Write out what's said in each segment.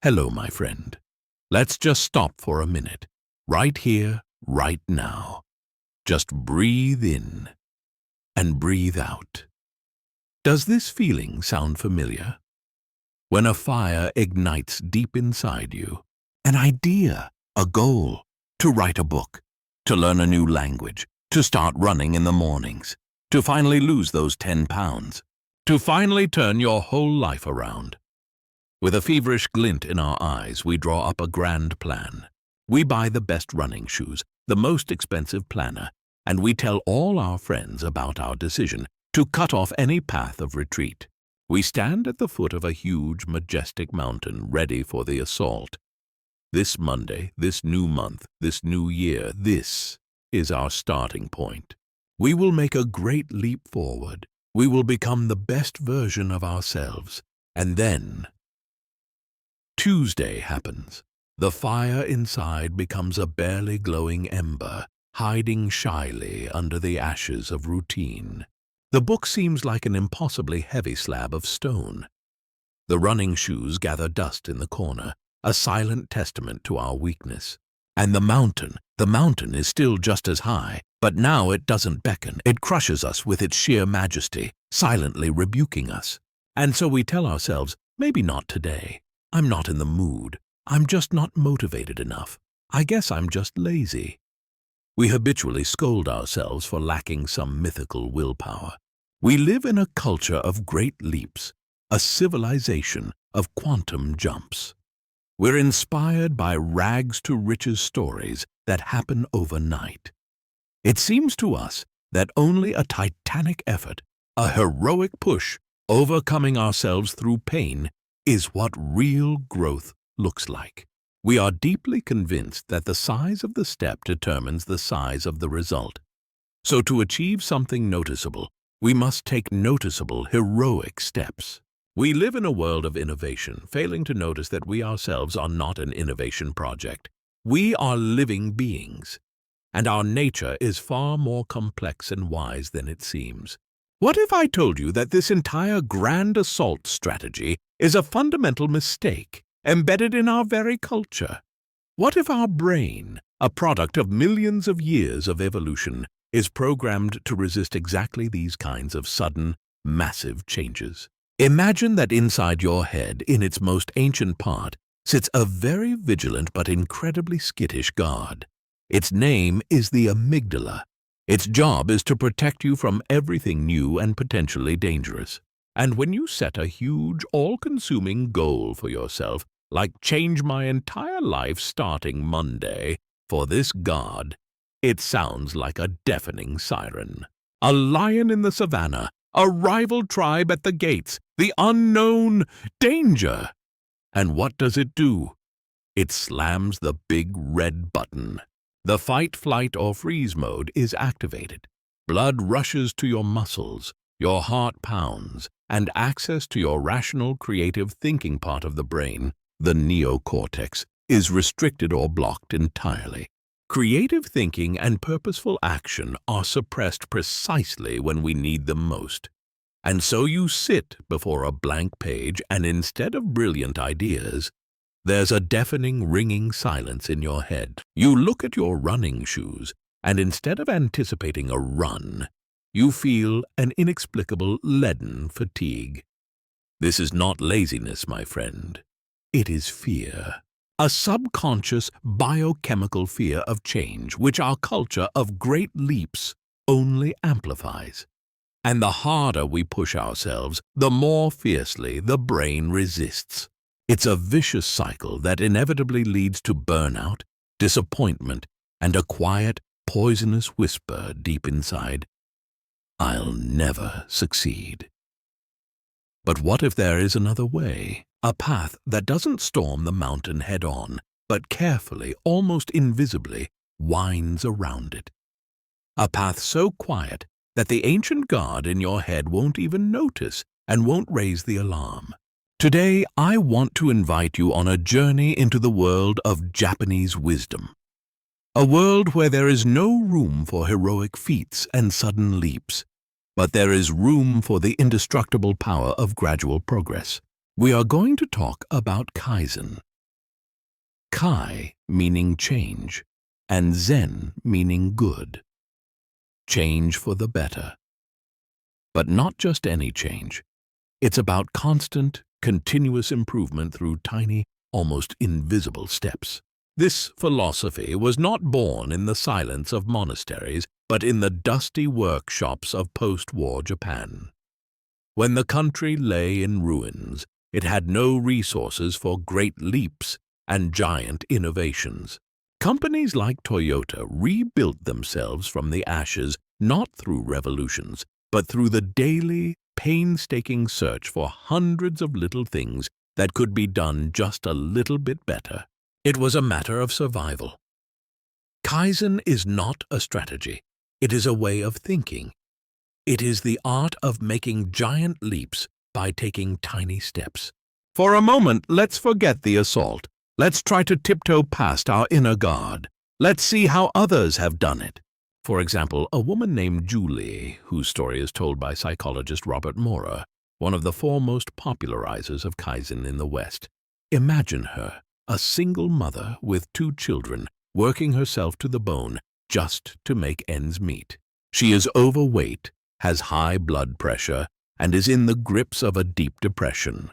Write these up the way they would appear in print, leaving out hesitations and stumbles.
Hello, my friend. Let's just stop for a minute, right here, right now. Just breathe in and breathe out. Does this feeling sound familiar? When a fire ignites deep inside you, an idea, a goal, to write a book, to learn a new language, to start running in the mornings, to finally lose those 10 pounds, to finally turn your whole life around. With a feverish glint in our eyes, we draw up a grand plan. We buy the best running shoes, the most expensive planner, and we tell all our friends about our decision to cut off any path of retreat. We stand at the foot of a huge, majestic mountain ready for the assault. This Monday, this new month, this new year, this is our starting point. We will make a great leap forward. We will become the best version of ourselves. And then Tuesday happens. The fire inside becomes a barely glowing ember, hiding shyly under the ashes of routine. The book seems like an impossibly heavy slab of stone. The running shoes gather dust in the corner, a silent testament to our weakness. And the mountain is still just as high, but now it doesn't beckon. It crushes us with its sheer majesty, silently rebuking us. And so we tell ourselves, maybe not today. I'm not in the mood. I'm just not motivated enough. I guess I'm just lazy. We habitually scold ourselves for lacking some mythical willpower. We live in a culture of great leaps, a civilization of quantum jumps. We're inspired by rags to riches stories that happen overnight. It seems to us that only a titanic effort, a heroic push, overcoming ourselves through pain, is what real growth looks like. We are deeply convinced that the size of the step determines the size of the result. So to achieve something noticeable, we must take noticeable, heroic steps. We live in a world of innovation, failing to notice that we ourselves are not an innovation project. We are living beings, and our nature is far more complex and wise than it seems. What if I told you that this entire grand assault strategy is a fundamental mistake embedded in our very culture? What if our brain, a product of millions of years of evolution, is programmed to resist exactly these kinds of sudden, massive changes? Imagine that inside your head, in its most ancient part, sits a very vigilant but incredibly skittish guard. Its name is the amygdala. Its job is to protect you from everything new and potentially dangerous. And when you set a huge, all-consuming goal for yourself, like change my entire life starting Monday, for this guard, it sounds like a deafening siren. A lion in the savannah, a rival tribe at the gates, the unknown danger. And what does it do? It slams the big red button. The fight, flight, or freeze mode is activated. Blood rushes to your muscles, your heart pounds, and access to your rational, creative thinking part of the brain, the neocortex, is restricted or blocked entirely. Creative thinking and purposeful action are suppressed precisely when we need them most. And so you sit before a blank page, and instead of brilliant ideas, there's a deafening, ringing silence in your head. You look at your running shoes, and instead of anticipating a run, you feel an inexplicable leaden fatigue. This is not laziness, my friend. It is fear. A subconscious biochemical fear of change, which our culture of great leaps only amplifies. And the harder we push ourselves, the more fiercely the brain resists. It's a vicious cycle that inevitably leads to burnout, disappointment, and a quiet, poisonous whisper deep inside, "I'll never succeed." But what if there is another way? A path that doesn't storm the mountain head-on, but carefully, almost invisibly, winds around it. A path so quiet that the ancient guard in your head won't even notice and won't raise the alarm. Today, I want to invite you on a journey into the world of Japanese wisdom. A world where there is no room for heroic feats and sudden leaps, but there is room for the indestructible power of gradual progress. We are going to talk about Kaizen, Kai meaning change, and Zen meaning good. Change for the better. But not just any change. It's about constant, continuous improvement through tiny, almost invisible steps. This philosophy was not born in the silence of monasteries, but in the dusty workshops of post-war Japan. When the country lay in ruins, it had no resources for great leaps and giant innovations. Companies like Toyota rebuilt themselves from the ashes not through revolutions, but through the daily, painstaking search for hundreds of little things that could be done just a little bit better. It was a matter of survival. Kaizen is not a strategy. It is a way of thinking. It is the art of making giant leaps by taking tiny steps. For a moment, let's forget the assault. Let's try to tiptoe past our inner guard. Let's see how others have done it. For example, a woman named Julie, whose story is told by psychologist Robert Maurer, one of the foremost popularizers of Kaizen in the West. Imagine her, a single mother with 2 children, working herself to the bone just to make ends meet. She is overweight, has high blood pressure, and is in the grips of a deep depression.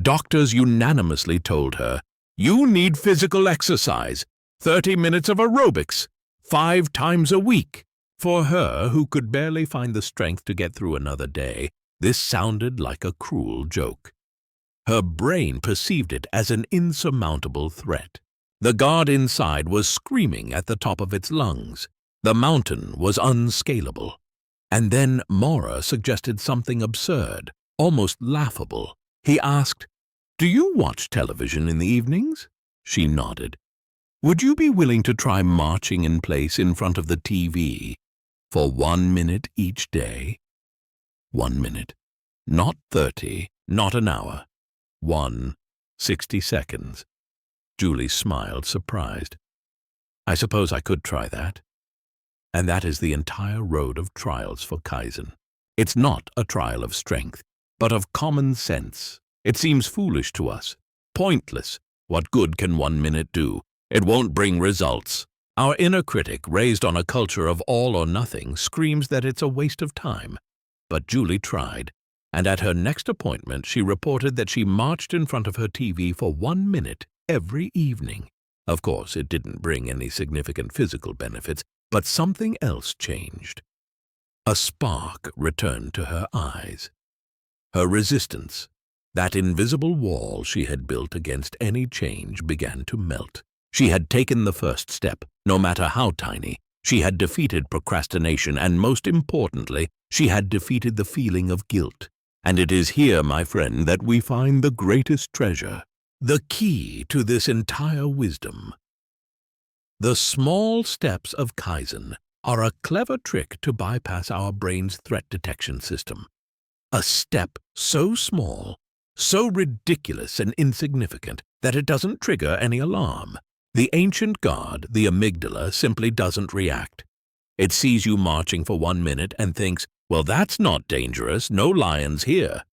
Doctors unanimously told her, "You need physical exercise, 30 minutes of aerobics, 5 times a week." For her, who could barely find the strength to get through another day, this sounded like a cruel joke. Her brain perceived it as an insurmountable threat. The god inside was screaming at the top of its lungs. The mountain was unscalable. And then Maurer suggested something absurd, almost laughable. He asked, "Do you watch television in the evenings?" She nodded. "Would you be willing to try marching in place in front of the TV for 1 minute each day?" 1 minute. Not 30, not an hour. 60 seconds. Julie smiled, surprised. "I suppose I could try that." And that is the entire road of trials for Kaizen. It's not a trial of strength, but of common sense. It seems foolish to us, pointless. What good can 1 minute do? It won't bring results. Our inner critic, raised on a culture of all or nothing, screams that it's a waste of time. But Julie tried, and at her next appointment she reported that she marched in front of her TV for 1 minute every evening. Of course, it didn't bring any significant physical benefits, but something else changed. A spark returned to her eyes. Her resistance, that invisible wall she had built against any change, began to melt. She had taken the first step, no matter how tiny. She had defeated procrastination, and most importantly, she had defeated the feeling of guilt. And it is here, my friend, that we find the greatest treasure, the key to this entire wisdom. The small steps of Kaizen are a clever trick to bypass our brain's threat detection system. A step so small, so ridiculous and insignificant that it doesn't trigger any alarm. The ancient guard, the amygdala, simply doesn't react. It sees you marching for 1 minute and thinks, "Well, that's not dangerous, no lions here."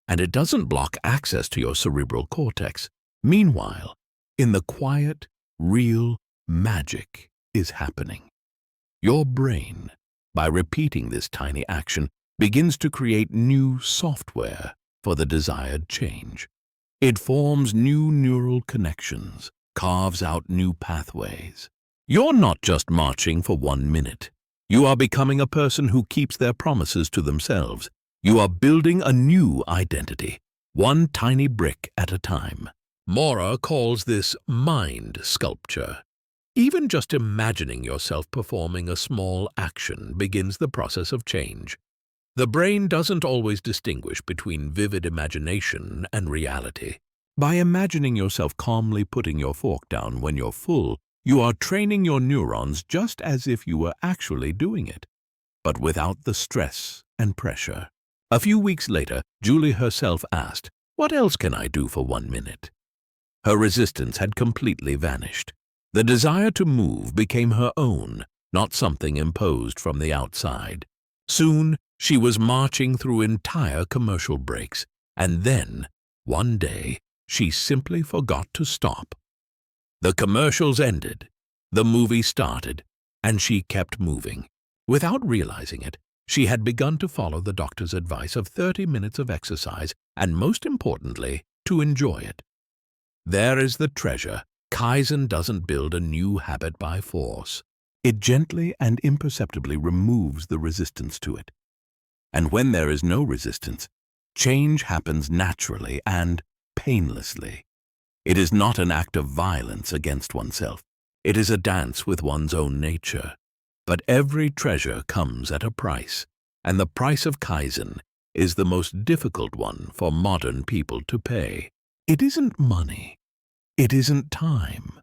And it doesn't block access to your cerebral cortex. Meanwhile, in the quiet, real magic is happening. Your brain, by repeating this tiny action, begins to create new software for the desired change. It forms new neural connections, carves out new pathways. You're not just marching for 1 minute. You are becoming a person who keeps their promises to themselves. You are building a new identity, one tiny brick at a time. Maurer calls this mind sculpture. Even just imagining yourself performing a small action begins the process of change. The brain doesn't always distinguish between vivid imagination and reality. By imagining yourself calmly putting your fork down when you're full, you are training your neurons just as if you were actually doing it, but without the stress and pressure. A few weeks later, Julie herself asked, "What else can I do for 1 minute?" Her resistance had completely vanished. The desire to move became her own, not something imposed from the outside. Soon, she was marching through entire commercial breaks, and then, one day, she simply forgot to stop. The commercials ended, the movie started, and she kept moving. Without realizing it, she had begun to follow the doctor's advice of 30 minutes of exercise and, most importantly, to enjoy it. There is the treasure. Kaizen doesn't build a new habit by force. It gently and imperceptibly removes the resistance to it. And when there is no resistance, change happens naturally and painlessly. It is not an act of violence against oneself. It is a dance with one's own nature. But every treasure comes at a price, and the price of Kaizen is the most difficult one for modern people to pay. It isn't money, it isn't time,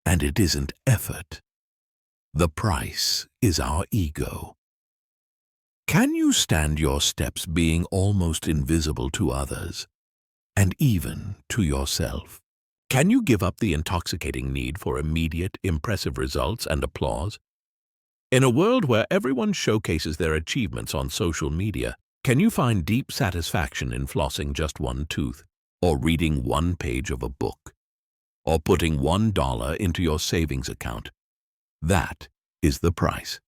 and it isn't effort. The price is our ego. Can you stand your steps being almost invisible to others, and even to yourself? Can you give up the intoxicating need for immediate, impressive results and applause? In a world where everyone showcases their achievements on social media, can you find deep satisfaction in flossing just one tooth, or reading one page of a book, or putting $1 into your savings account? That is the price.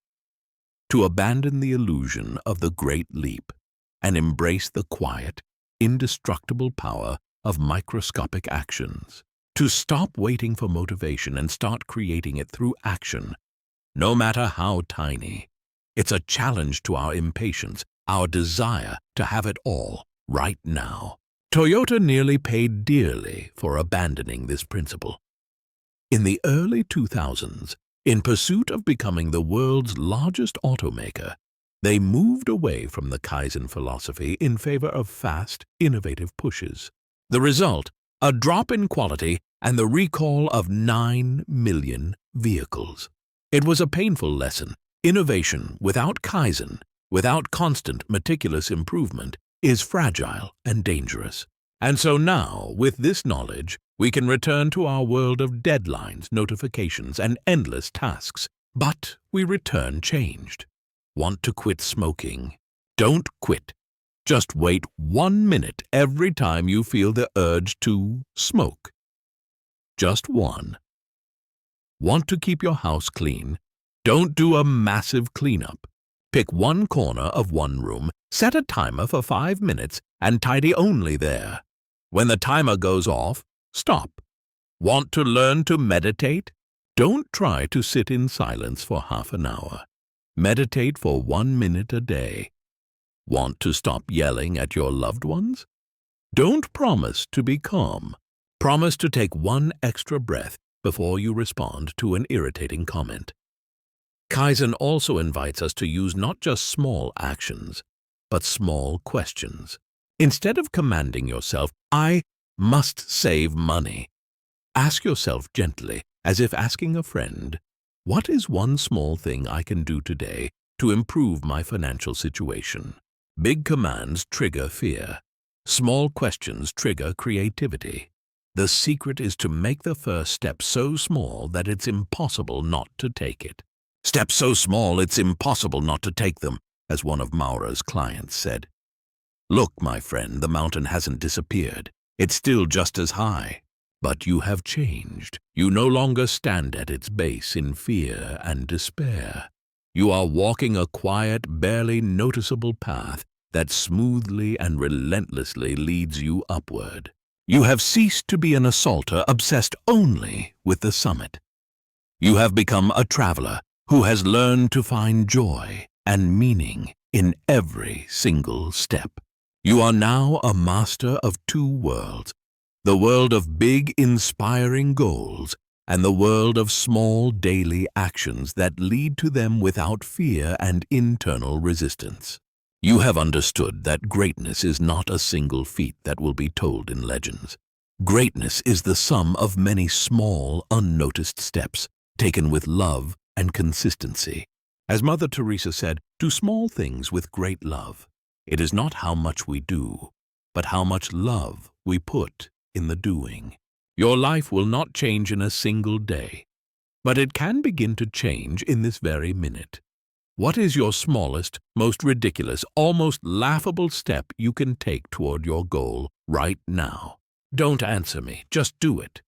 To abandon the illusion of the great leap and embrace the quiet, indestructible power of microscopic actions. To stop waiting for motivation and start creating it through action, no matter how tiny. It's a challenge to our impatience, our desire to have it all right now. Toyota nearly paid dearly for abandoning this principle. In the early 2000s, in pursuit of becoming the world's largest automaker, they moved away from the Kaizen philosophy in favor of fast, innovative pushes. The result, a drop in quality and the recall of 9 million vehicles. It was a painful lesson. Innovation without Kaizen, without constant, meticulous improvement, is fragile and dangerous. And so now, with this knowledge, we can return to our world of deadlines, notifications, and endless tasks. But we return changed. Want to quit smoking? Don't quit. Just wait 1 minute every time you feel the urge to smoke. Just one. Want to keep your house clean? Don't do a massive cleanup. Pick one corner of one room, set a timer for 5 minutes, and tidy only there. When the timer goes off, stop. Want to learn to meditate? Don't try to sit in silence for half an hour. Meditate for 1 minute a day. Want to stop yelling at your loved ones? Don't promise to be calm. Promise to take one extra breath before you respond to an irritating comment. Kaizen also invites us to use not just small actions, but small questions. Instead of commanding yourself, "I must save money," ask yourself gently, as if asking a friend, "What is one small thing I can do today to improve my financial situation?" Big commands trigger fear. Small questions trigger creativity. The secret is to make the first step so small that it's impossible not to take it. Steps so small it's impossible not to take them, as one of Maurer's clients said. Look, my friend, the mountain hasn't disappeared. It's still just as high. But you have changed. You no longer stand at its base in fear and despair. You are walking a quiet, barely noticeable path that smoothly and relentlessly leads you upward. You have ceased to be an assaulter obsessed only with the summit. You have become a traveler who has learned to find joy and meaning in every single step. You are now a master of two worlds, the world of big, inspiring goals and the world of small daily actions that lead to them without fear and internal resistance. You have understood that greatness is not a single feat that will be told in legends. Greatness is the sum of many small, unnoticed steps taken with love and consistency. As Mother Teresa said, "Do small things with great love." It is not how much we do, but how much love we put in the doing. Your life will not change in a single day, but it can begin to change in this very minute. What is your smallest, most ridiculous, almost laughable step you can take toward your goal right now? Don't answer me, just do it.